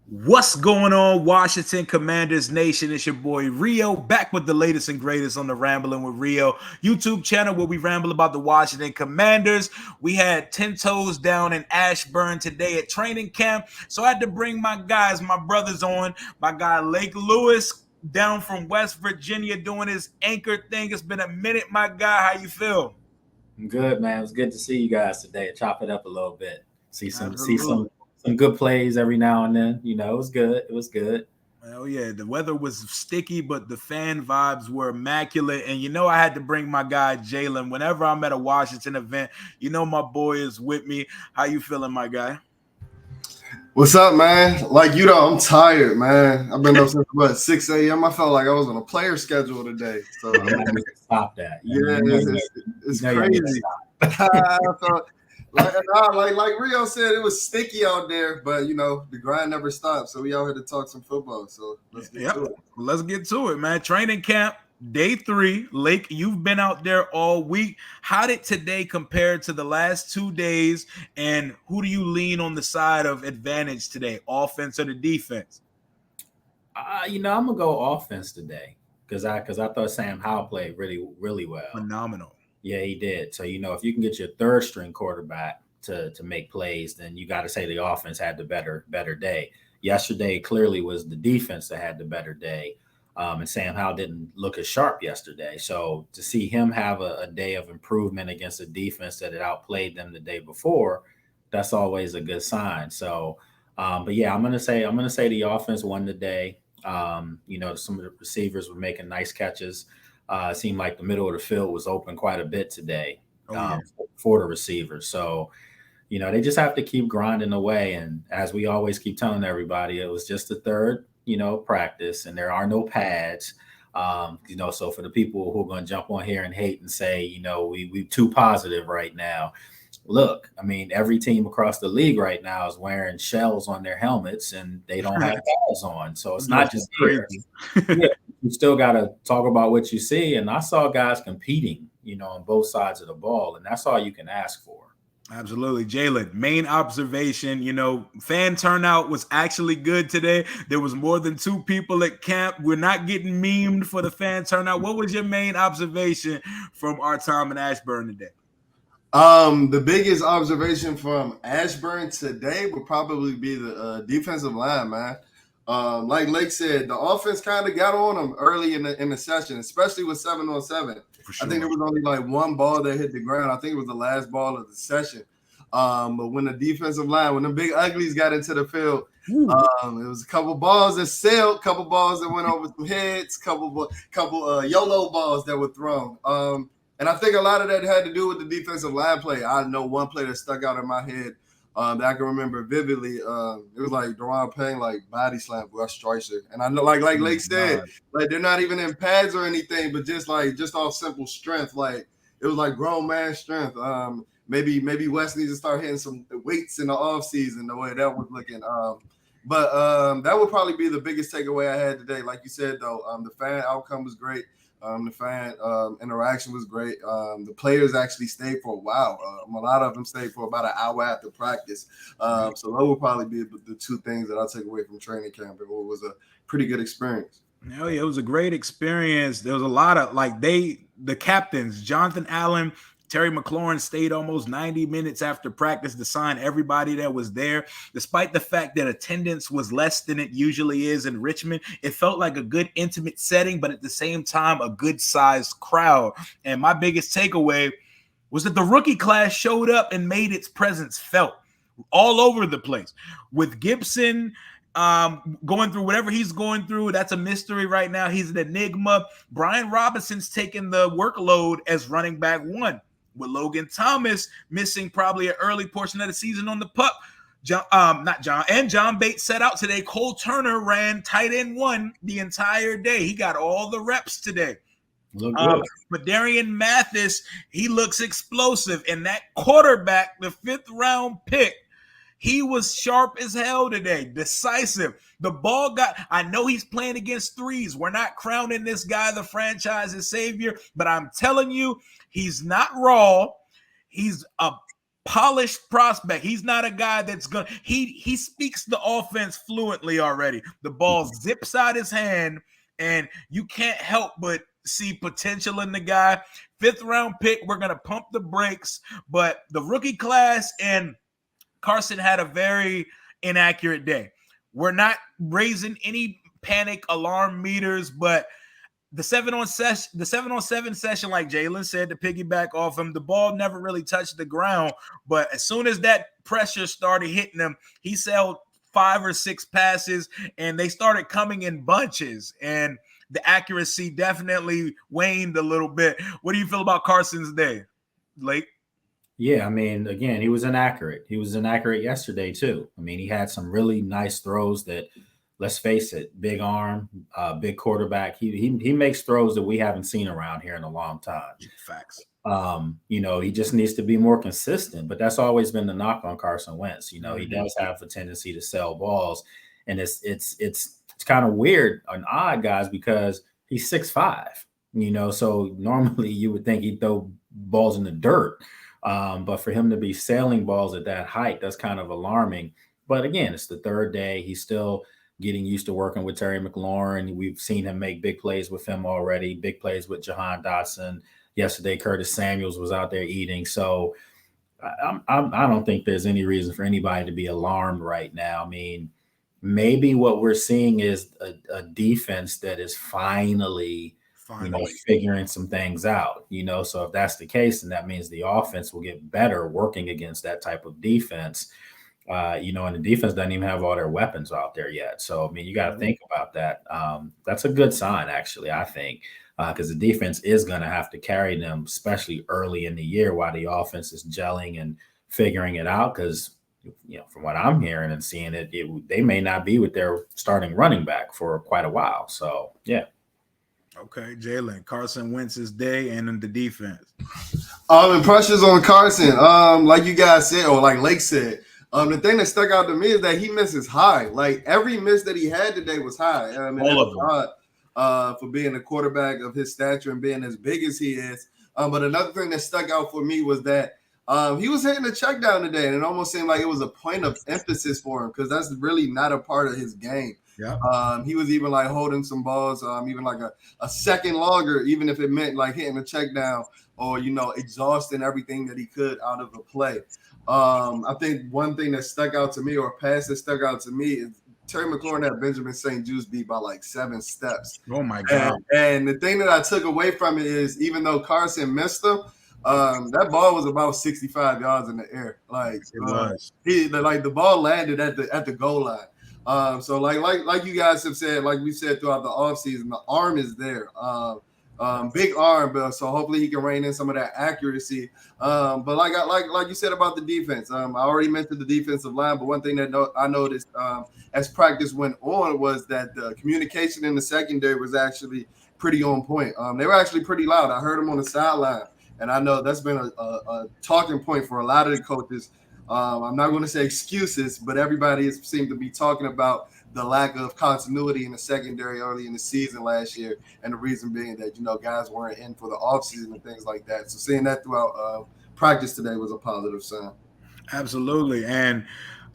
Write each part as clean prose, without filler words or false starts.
What's going on, Washington Commanders Nation? It's your boy Rio back with the latest and greatest on the Rambling with Rio YouTube channel where we ramble about the Washington Commanders. We had 10 toes down in Ashburn today at training camp, so I had to bring my guys, my brothers on. My guy Lake Lewis down from West Virginia doing his anchor thing. It's been a minute, my guy. How you feel? I'm good, man. It was good to see you guys today. Chop it up a little bit. See some see Absolutely. some good plays every now and then. It was good. It was good. Hell yeah, the weather was sticky, but the fan vibes were immaculate. And I had to bring my guy Jalen. Whenever I'm at a Washington event, my boy is with me. How you feeling, my guy? What's up, man? Like I'm tired, man. I've been up since 6 a.m. I felt like I was on a player schedule today. So Stop that. yeah, it's crazy. So, like Rio said, it was sticky out there, but the grind never stops. So we out here to talk some football. So let's get to it. Let's get to it, man. Training camp. Day 3, Lake, you've been out there all week. How did today compare to the last 2 days? And who do you lean on the side of advantage today, offense or the defense? I'm gonna go offense today because I thought Sam Howell played really really well. Phenomenal. Yeah, he did. So if you can get your third string quarterback to make plays, then you got to say the offense had the better day. Yesterday clearly was the defense that had the better day. And Sam Howell didn't look as sharp yesterday. So to see him have a day of improvement against a defense that had outplayed them the day before, that's always a good sign. So, but yeah, I'm gonna say the offense won the day. Some of the receivers were making nice catches. It seemed like the middle of the field was open quite a bit today for the receivers. So, they just have to keep grinding away. And as we always keep telling everybody, it was just the third practice, and there are no pads. So for the people who are going to jump on here and hate and say, we too positive right now. Look, I mean, every team across the league right now is wearing shells on their helmets, and they don't have pads on. So it's not just crazy. Yeah, you still got to talk about what you see. And I saw guys competing, on both sides of the ball, and that's all you can ask for. Absolutely. Jalen, main observation, fan turnout was actually good today. There was more than 2 people at camp. We're not getting memed for the fan turnout. What was your main observation from our time in Ashburn today? The biggest observation from Ashburn today would probably be the defensive line, man. Like Lake said, the offense kind of got on them early in the session, especially with 7-on-7. Sure. I think there was only like one ball that hit the ground. I think it was the last ball of the session. But when the defensive line, when the big uglies got into the field, it was a couple balls that sailed, couple balls that went over some heads, couple YOLO balls that were thrown. And I think a lot of that had to do with the defensive line play. I know one play that stuck out in my head that I can remember vividly. It was like Deron Payne, like body slam Russ Stricer. And I know, like Lake said, like they're not even in pads or anything, but just off simple strength. Like it was like grown man strength. Maybe West needs to start hitting some weights in the offseason, the way that was looking. But that would probably be the biggest takeaway I had today. Like you said, though, the fan outcome was great. The fan interaction was great. The players actually stayed for a while. A lot of them stayed for about an hour after practice. So that would probably be the 2 things that I'll take away from training camp. It was a pretty good experience. Oh, yeah, it was a great experience. There was a lot of the captains, Jonathan Allen, Terry McLaurin stayed almost 90 minutes after practice to sign everybody that was there. Despite the fact that attendance was less than it usually is in Richmond, it felt like a good intimate setting, but at the same time, a good sized crowd. And my biggest takeaway was that the rookie class showed up and made its presence felt all over the place. With Gibson going through whatever he's going through, that's a mystery right now. He's an enigma. Brian Robinson's taking the workload as running back 1. With Logan Thomas missing probably an early portion of the season on the pup. John Bates set out today. Cole Turner ran tight end 1 the entire day. He got all the reps today. But Darian Mathis, he looks explosive. And that quarterback, the 5th round pick, he was sharp as hell today, decisive. The ball I know he's playing against threes. We're not crowning this guy the franchise's savior, but I'm telling you, he's not raw. He's a polished prospect. He's not a guy that's gonna. He speaks the offense fluently already. The ball zips out his hand, and you can't help but see potential in the guy. 5th round pick. We're gonna pump the brakes, but the rookie class and Carson had a very inaccurate day. We're not raising any panic alarm meters, but the 7-on-7 session, like Jalen said, to piggyback off him, the ball never really touched the ground. But as soon as that pressure started hitting him, he sailed 5 or 6 passes, and they started coming in bunches. And the accuracy definitely waned a little bit. What do you feel about Carson's day, Lake? Yeah, I mean, again, he was inaccurate. He was inaccurate yesterday too. I mean, he had some really nice throws that, let's face it, big arm, big quarterback. He makes throws that we haven't seen around here in a long time. Facts. He just needs to be more consistent. But that's always been the knock on Carson Wentz. He does have a tendency to sell balls, and it's kind of weird and odd, guys, because he's 6'5". So normally you would think he'd throw balls in the dirt. But for him to be sailing balls at that height, that's kind of alarming. But again, it's the 3rd day. He's still getting used to working with Terry McLaurin. We've seen him make big plays with him already, big plays with Jahan Dotson. Yesterday, Curtis Samuels was out there eating. So I don't think there's any reason for anybody to be alarmed right now. I mean, maybe what we're seeing is a defense that is finally figuring some things out, so if that's the case, then that means the offense will get better working against that type of defense, and the defense doesn't even have all their weapons out there yet. So, I mean, you got to think about that. That's a good sign, actually, I think, because the defense is going to have to carry them, especially early in the year while the offense is gelling and figuring it out, because from what I'm hearing and seeing they may not be with their starting running back for quite a while. So, yeah. Okay, Jalen, Carson Wentz's day and then the defense. Impressions on Carson. Like you guys said, or like Lake said, the thing that stuck out to me is that he misses high. Like every miss that he had today was high. All of them. For being a quarterback of his stature and being as big as he is. But another thing that stuck out for me was that he was hitting the check down today, and it almost seemed like it was a point of emphasis for him because that's really not a part of his game. Yeah. He was even like holding some balls, even like a second longer, even if it meant like hitting the check down or, exhausting everything that he could out of the play. I think one thing that stuck out to me, or a pass that stuck out to me, is Terry McLaurin had Benjamin St. Juste beat by like 7 steps. Oh my God. And the thing that I took away from it is, even though Carson missed him, that ball was about 65 yards in the air. Like it was. The ball landed at the goal line. So like you guys have said, like we said throughout the offseason, the arm is there. Big arm, but so hopefully he can rein in some of that accuracy. But like you said about the defense, I already mentioned the defensive line, but one thing that I noticed as practice went on was that the communication in the secondary was actually pretty on point. They were actually pretty loud. I heard them on the sideline, and I know that's been a talking point for a lot of the coaches. I'm not going to say excuses, but everybody seemed to be talking about the lack of continuity in the secondary early in the season last year, and the reason being that, guys weren't in for the offseason and things like that. So seeing that throughout practice today was a positive sign. Absolutely. And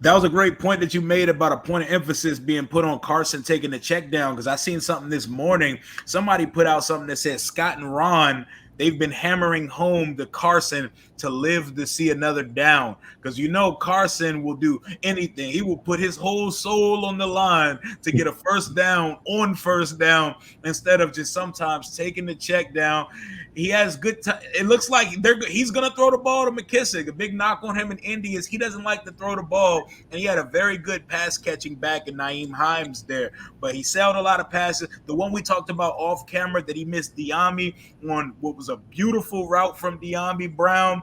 that was a great point that you made about a point of emphasis being put on Carson taking the check down, because I seen something this morning. Somebody put out something that said Scott and Ron, they've been hammering home to Carson to live to see another down, because Carson will do anything. He will put his whole soul on the line to get a first down on first down instead of just sometimes taking the check down. He has good time. It looks like he's going to throw the ball to McKissick. A big knock on him in Indy is he doesn't like to throw the ball, and he had a very good pass catching back in Nyheim Hines there, but he sailed a lot of passes. The one we talked about off camera that he missed Diami on what was a beautiful route from Diami Brown,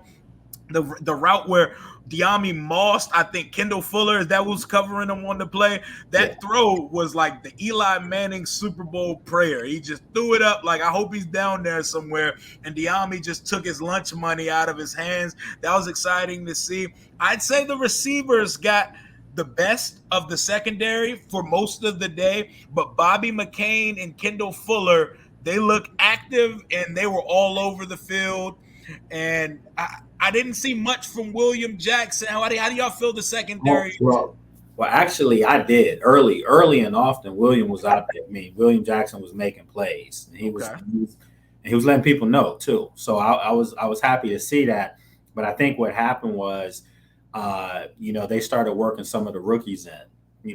the route where Diami mossed, I think Kendall Fuller, that was covering him on the play. That throw was like the Eli Manning Super Bowl prayer. He just threw it up like, I hope he's down there somewhere. And Diami just took his lunch money out of his hands. That was exciting to see. I'd say the receivers got the best of the secondary for most of the day, but Bobby McCain and Kendall Fuller, they look active and they were all over the field. And I didn't see much from William Jackson. How do y'all feel the secondary? Well, actually, I did early and often. William was out there. I mean, William Jackson was making plays, and he was letting people know too. So I was happy to see that. But I think what happened was, they started working some of the rookies in,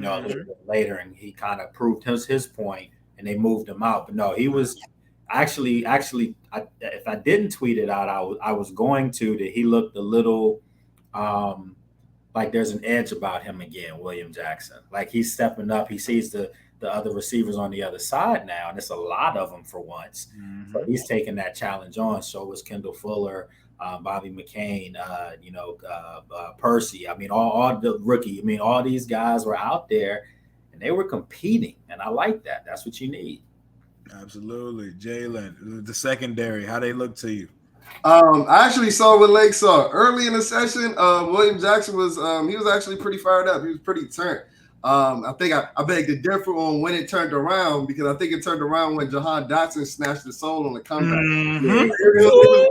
a little bit later, and he kind of proved his point, and they moved him out. But no, he was actually. If I didn't tweet it out, I was going to. That he looked a little. Like there's an edge about him again, William Jackson. Like he's stepping up. He sees the other receivers on the other side now, and it's a lot of them for once. So he's taking that challenge on. So was Kendall Fuller, Bobby McCain, Percy. I mean, all the rookie. I mean, all these guys were out there, and they were competing, and I like that. That's what you need. Absolutely, Jalen. The secondary, how they look to you? I actually saw what Lake saw early in the session. William Jackson was he was actually pretty fired up. He was pretty turned. I think I beg to differ on when it turned around, because I think it turned around when Jahan Dotson snatched the soul on the comeback. It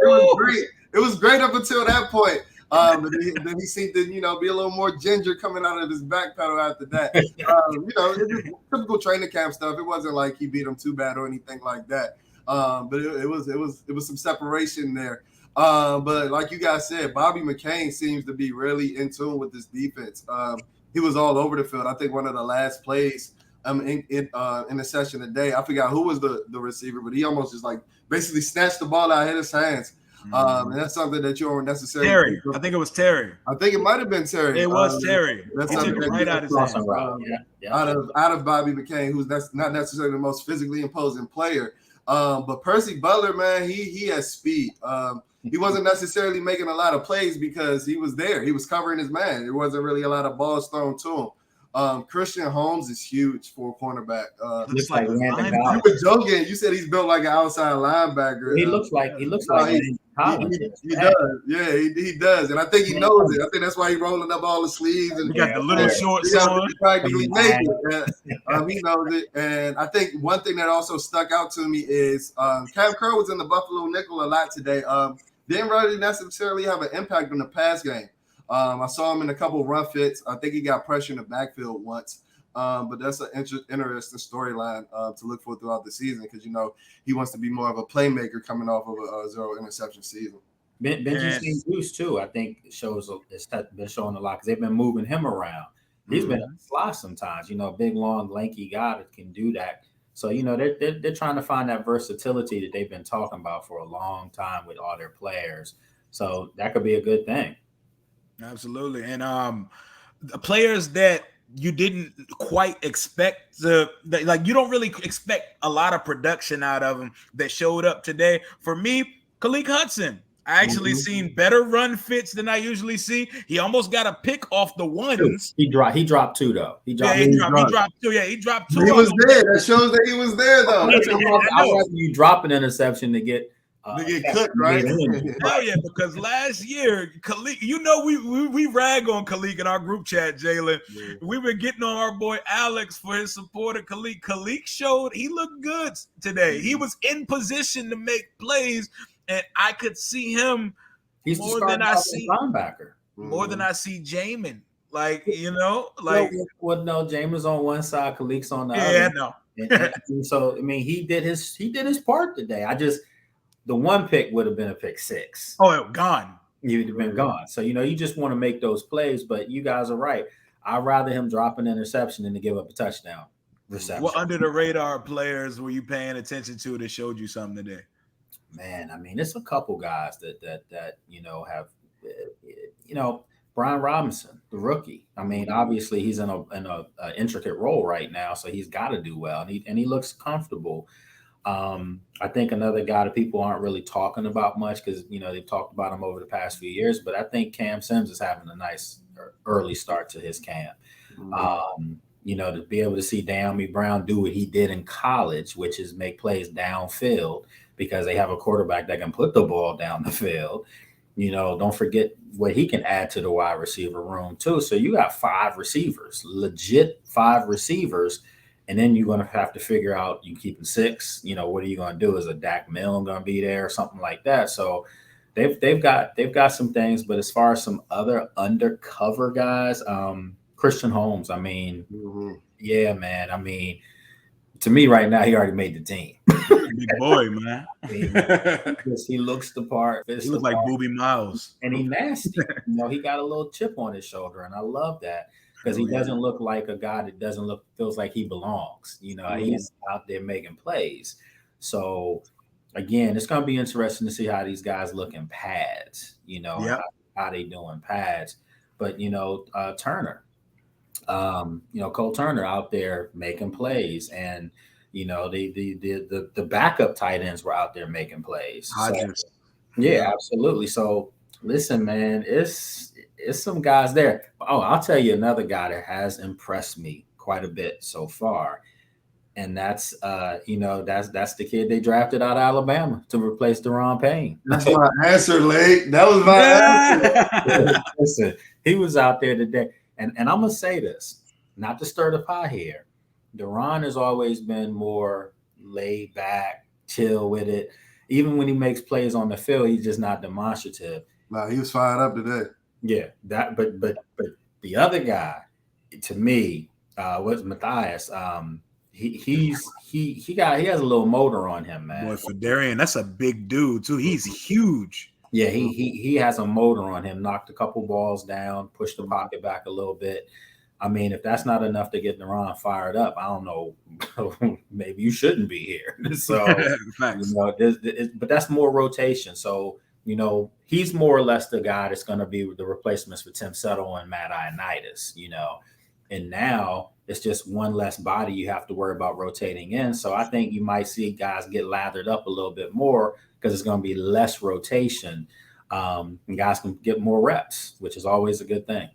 was great. It was great up until that point. But then he seemed to, be a little more ginger coming out of his back pedal after that. It's just typical training camp stuff. It wasn't like he beat him too bad or anything like that. But it was some separation there. But like you guys said, Bobby McCain seems to be really in tune with this defense. He was all over the field. I think one of the last plays in the session today, I forgot who was the receiver, but he almost just like basically snatched the ball out of his hands. And that's something that you don't necessarily. Terry, I think it was Terry. I think it might have been Terry. It was Terry. That's something that right out of his hands. Out of Bobby McCain, who's not necessarily the most physically imposing player. But Percy Butler, man, he has speed. He wasn't necessarily making a lot of plays because he was there. He was covering his man. There wasn't really a lot of balls thrown to him. Christian Holmes is huge for a cornerback. Looks like you were joking. You said he's built like an outside linebacker. He looks like he does. Yeah, he does, and I think he knows it. I think that's why he's rolling up all the sleeves and he got the little shorts on. Practically naked. He knows it, and I think one thing that also stuck out to me is Cam Kerr was in the Buffalo nickel a lot today. Didn't really necessarily have an impact on the pass game. I saw him in a couple of run fits. I think he got pressure in the backfield once. But that's an interesting storyline to look for throughout the season, because he wants to be more of a playmaker coming off of a 0 interception season. Benji Juice too, I think it's been showing a lot because they've been moving him around. He's been a fly sometimes, big, long, lanky guy that can do that. So they're trying to find that versatility that they've been talking about for a long time with all their players. So that could be a good thing. Absolutely, and the players that you didn't quite expect you don't really expect a lot of production out of them that showed up today. For me, Khaleke Hudson, I actually seen better run fits than I usually see. He almost got a pick off the ones. He dropped two though. He dropped two. Yeah, he dropped two. He was there. That shows that he was there though. I want you drop an interception to get cooked, right? Hell yeah, because last year, Khaleke, we rag on Khaleke in our group chat, Jalen. Yeah. We've been getting on our boy Alex for his support of Khaleke. Khaleke showed he looked good today. He was in position to make plays, and I could see him more than I see linebacker. More than I see Jamin. No, Jamin's on one side, Khaleke's on the other. Yeah, no. and so I mean, he did his part today. The one pick would have been a pick 6. Oh, gone. You'd have been gone. So, you just want to make those plays, but you guys are right. I'd rather him drop an interception than to give up a touchdown reception. What under the radar players were you paying attention to that showed you something today? Man, I mean, it's a couple guys that have, Brian Robinson, the rookie. I mean, obviously he's in a intricate role right now, so he's got to do well, and he looks comfortable. I think another guy that people aren't really talking about much because, they've talked about him over the past few years, but I think Cam Sims is having a nice early start to his camp. To be able to see De'Ami Brown do what he did in college, which is make plays downfield because they have a quarterback that can put the ball down the field. Don't forget what he can add to the wide receiver room too. So you got 5 receivers, legit 5 receivers. And then you're going to have to figure out, you keeping 6, what are you going to do? Is a Dak Milne going to be there or something like that? So they've got some things, but as far as some other undercover guys, Christian Holmes, I mean, yeah, man. I mean, to me right now, he already made the team. Big boy, man. I mean, he looks the part. He looks like Booby Miles. And he nasty. He got a little chip on his shoulder, and I love that because he doesn't look like a guy that feels like he belongs. He's out there making plays. So again, it's going to be interesting to see how these guys look in pads. How they doing pads. But Turner, Cole Turner out there making plays, and the backup tight ends were out there making plays. Yeah, absolutely. So listen, man, it's some guys there. Oh, I'll tell you another guy that has impressed me quite a bit so far. And that's that's the kid they drafted out of Alabama to replace Deron Payne. That's my answer, Lake. That was my answer. Listen, he was out there today. And I'm gonna say this, not to stir the pot here. Deron has always been more laid back, chill with it. Even when he makes plays on the field, he's just not demonstrative. Nah, he was fired up today. Yeah, but the other guy, to me, was Matthias. He has a little motor on him, man. Boy, Fedarian, that's a big dude too. He's huge. Yeah, he has a motor on him. Knocked a couple balls down, pushed the pocket back a little bit. I mean, if that's not enough to get Deron fired up, I don't know. Maybe you shouldn't be here. So, but that's more rotation. So, he's more or less the guy that's going to be the replacements for Tim Settle and Matt Ioannidis. And now it's just one less body you have to worry about rotating in. So I think you might see guys get lathered up a little bit more because it's going to be less rotation, and guys can get more reps, which is always a good thing.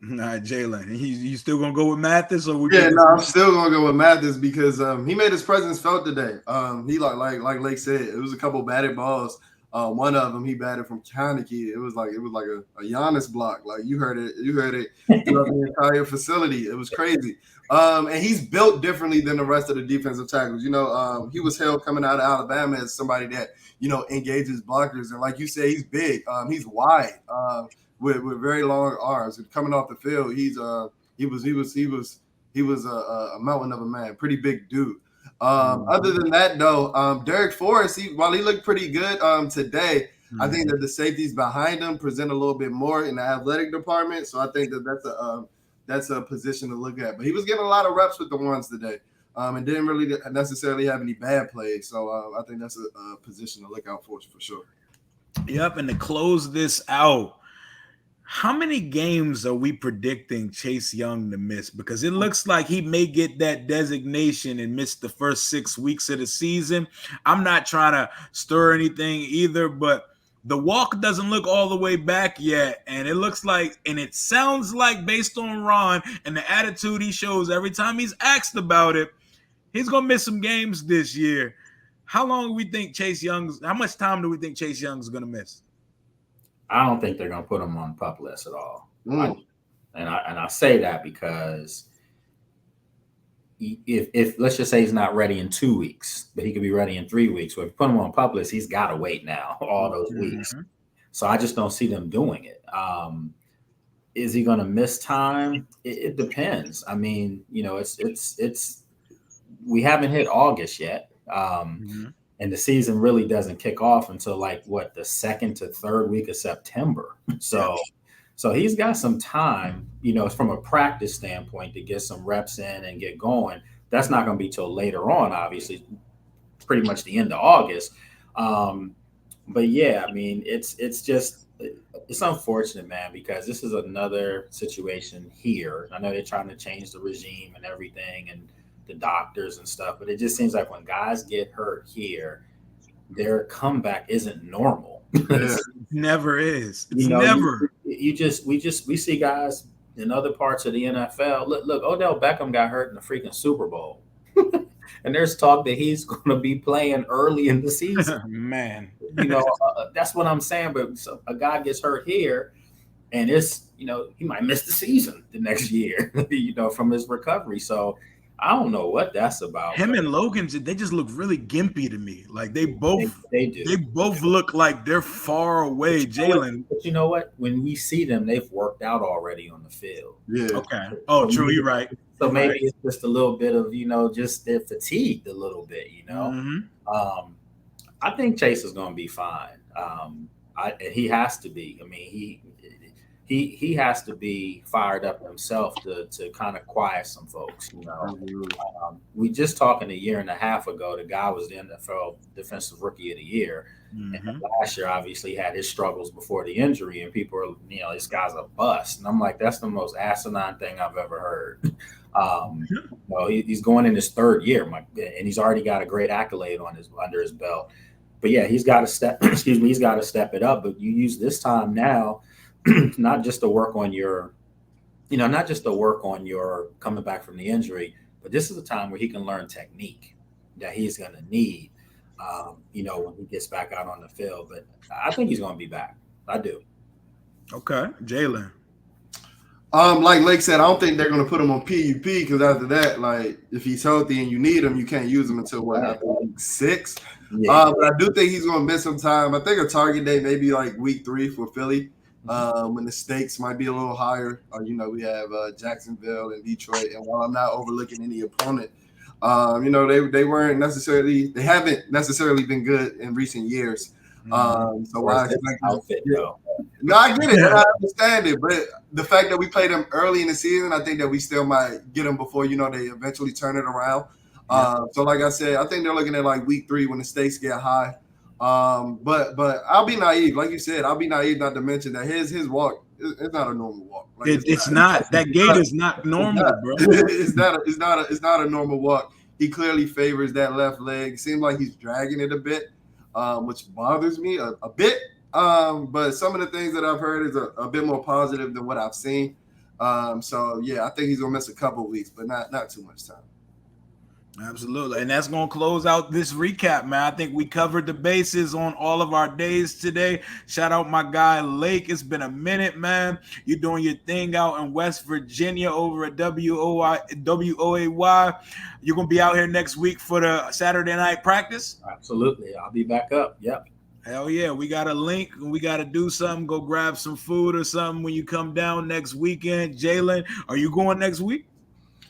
All right, Jalen, you still gonna go with Mathis, or I'm still gonna go with Mathis because he made his presence felt today. He like Lake said, it was a couple batted balls. One of them he batted from Kaneki. It was like a Giannis block. Like you heard it throughout the entire facility. It was crazy. And he's built differently than the rest of the defensive tackles. He was held coming out of Alabama as somebody that engages blockers, and like you say, he's big. He's wide. With very long arms. And coming off the field, he was a mountain of a man, pretty big dude. Other than that, though, Derek Forrest, while he looked pretty good today, I think that the safeties behind him present a little bit more in the athletic department. So I think that's a position to look at. But he was getting a lot of reps with the ones today, and didn't really necessarily have any bad plays. So I think that's a position to look out for sure. Yep, and to close this out, how many games are we predicting Chase Young to miss? Because it looks like he may get that designation and miss the first 6 weeks of the season. I'm not trying to stir anything either, but the walk doesn't look all the way back yet. And it looks like, and it sounds like, based on Ron and the attitude he shows every time he's asked about it, he's going to miss some games this year. How much time do we think Chase Young's going to miss? I don't think they're going to put him on the PUP list at all. And I say that because if let's just say he's not ready in 2 weeks, but he could be ready in 3 weeks. So if you put him on PUP list, he's got to wait now all those weeks. So I just don't see them doing it. Is he going to miss time? It depends. I mean, it's we haven't hit August yet. And the season really doesn't kick off until the second to third week of September. So he's got some time, from a practice standpoint to get some reps in and get going. That's not going to be till later on, obviously, pretty much the end of August. But yeah, I mean, it's unfortunate, man, because this is another situation here. I know they're trying to change the regime and everything, and the doctors and stuff, but it just seems like when guys get hurt here, their comeback isn't normal. It never is. It's never. We see guys in other parts of the NFL. Look, Odell Beckham got hurt in the freaking Super Bowl, and there's talk that he's going to be playing early in the season. Man, that's what I'm saying. But a guy gets hurt here, and it's he might miss the season the next year, from his recovery. So I don't know what that's about. Him and Logan, they just look really gimpy to me. Like they do. They both look like they're far away. Jalen. But you know what? When we see them, they've worked out already on the field. Yeah. Okay. Oh, true. You're right. So maybe it's just a little bit of, just they're fatigued a little bit, Mm-hmm. I think Chase is going to be fine. He has to be. I mean, he has to be fired up himself to kind of quiet some folks. We just talking a year and a half ago, the guy was the NFL Defensive Rookie of the Year. Mm-hmm. And last year, obviously, had his struggles before the injury, and people are, this guy's a bust. And I'm like, that's the most asinine thing I've ever heard. He's going in his third year, and he's already got a great accolade under his belt. But yeah, he's got to step. He's got to step it up. But you use this time now, not just to work on your, coming back from the injury, but this is a time where he can learn technique that he's going to need. When he gets back out on the field. But I think he's going to be back. I do. Okay, Jalen. Like Lake said, I don't think they're going to put him on PUP because after that, like if he's healthy and you need him, you can't use him until week 6. Yeah. But I do think he's going to miss some time. I think a target date maybe like week 3 for Philly, when the stakes might be a little higher. We have Jacksonville and Detroit, and while I'm not overlooking any opponent, they haven't necessarily been good in recent years. So I expect no, I get it. I understand it. But the fact that we played them early in the season, I think that we still might get them before, they eventually turn it around. So like I said, I think they're looking at like week 3 when the stakes get high. But I'll be naive. Like you said, I'll be naive not to mention that his walk, it's not a normal walk. Like, it's not. That gait is not normal, bro. It's not a normal walk. He clearly favors that left leg. It seems like he's dragging it a bit, which bothers me a bit. But some of the things that I've heard is a bit more positive than what I've seen. So yeah, I think he's gonna miss a couple of weeks, but not too much time. Absolutely. And that's going to close out this recap, man. I think we covered the bases on all of our days today. Shout out my guy, Lake. It's been a minute, man. You're doing your thing out in West Virginia over at WOAY. You're going to be out here next week for the Saturday night practice? Absolutely. I'll be back up. Yep. Hell yeah. We got a link. We got to do something. Go grab some food or something when you come down next weekend. Jalen, are you going next week?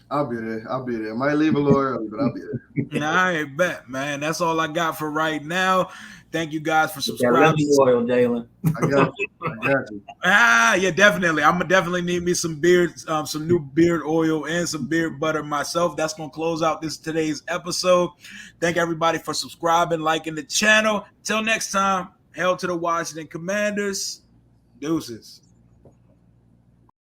I'll be there. Might leave a little early, but I'll be there. I bet, man. That's all I got for right now. Thank you guys for subscribing. Oil, Jalen. I got you. Yeah, definitely. I'm gonna definitely need me some beard, some new beard oil and some beard butter myself. That's gonna close out today's episode. Thank everybody for subscribing, liking the channel. Till next time, hail to the Washington Commanders. Deuces.